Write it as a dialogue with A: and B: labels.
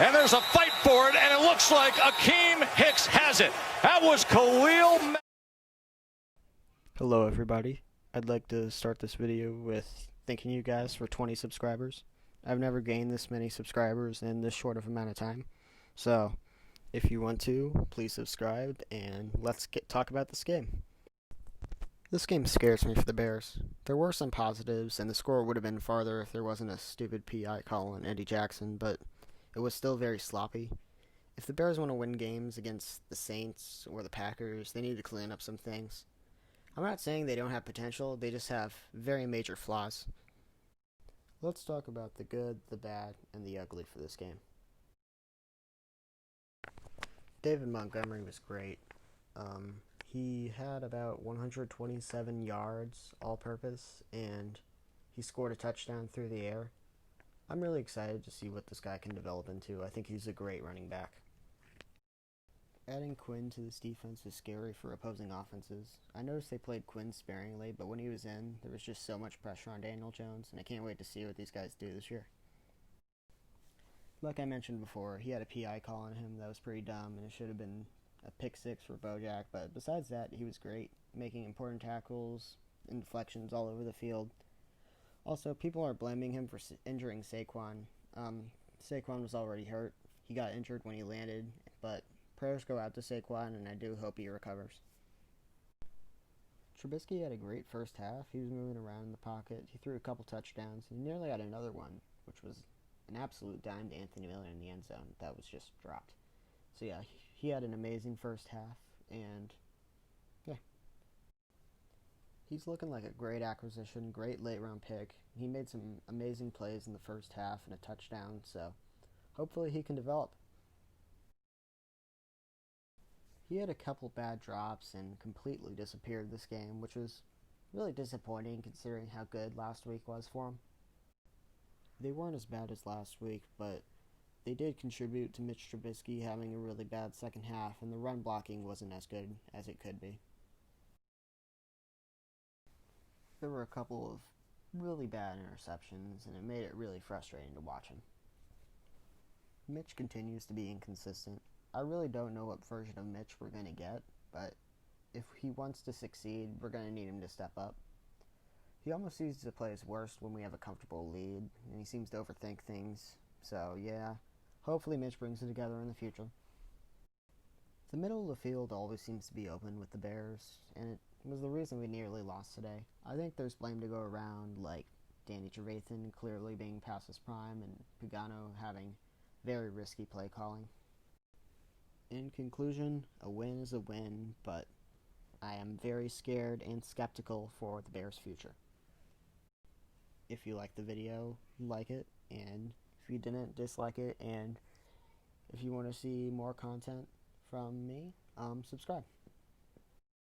A: And there's a fight for it, and it looks like Akeem Hicks has it. That was Khalil.
B: Hello everybody. I'd like to start this video with thanking you guys for 20 subscribers. I've never gained this many subscribers in this short of amount of time. So, if you want to, please subscribe and let's talk about this game. This game scares me for the Bears. There were some positives, and the score would have been farther if there wasn't a stupid PI call on Eddie Jackson, but it was still very sloppy. If the Bears want to win games against the Saints or the Packers, they need to clean up some things. I'm not saying they don't have potential, they just have very major flaws. Let's talk about the good, the bad, and the ugly for this game. David Montgomery was great. He had about 127 yards all-purpose, and he scored a touchdown through the air. I'm really excited to see what this guy can develop into. I think he's a great running back. Adding Quinn to this defense is scary for opposing offenses. I noticed they played Quinn sparingly, but when he was in, there was just so much pressure on Daniel Jones, and I can't wait to see what these guys do this year. Like I mentioned before, he had a PI call on him that was pretty dumb, and it should have been a pick six for Bojack, but besides that, he was great, making important tackles and deflections all over the field. Also, people are blaming him for injuring Saquon. Saquon was already hurt. He got injured when he landed, but prayers go out to Saquon, and I do hope he recovers. Trubisky had a great first half. He was moving around in the pocket. He threw a couple touchdowns. He nearly had another one, which was an absolute dime to Anthony Miller in the end zone. That was just dropped. So yeah, he had an amazing first half, and yeah. He's looking like a great acquisition, great late-round pick. He made some amazing plays in the first half and a touchdown, so hopefully he can develop. He had a couple bad drops and completely disappeared this game, which was really disappointing considering how good last week was for him. They weren't as bad as last week, but they did contribute to Mitch Trubisky having a really bad second half, and the run blocking wasn't as good as it could be. There were a couple of really bad interceptions, and it made it really frustrating to watch him. Mitch continues to be inconsistent. I really don't know what version of Mitch we're going to get, but if he wants to succeed, we're going to need him to step up. He almost seems to play his worst when we have a comfortable lead, and he seems to overthink things. So, yeah, hopefully Mitch brings it together in the future. The middle of the field always seems to be open with the Bears, and it was the reason we nearly lost today. I think there's blame to go around, like Danny Trevathan clearly being past his prime, and Pagano having very risky play calling. In conclusion, a win is a win, but I am very scared and skeptical for the Bears' future. If you liked the video, like it, and if you didn't, dislike it, and if you want to see more content from me, subscribe.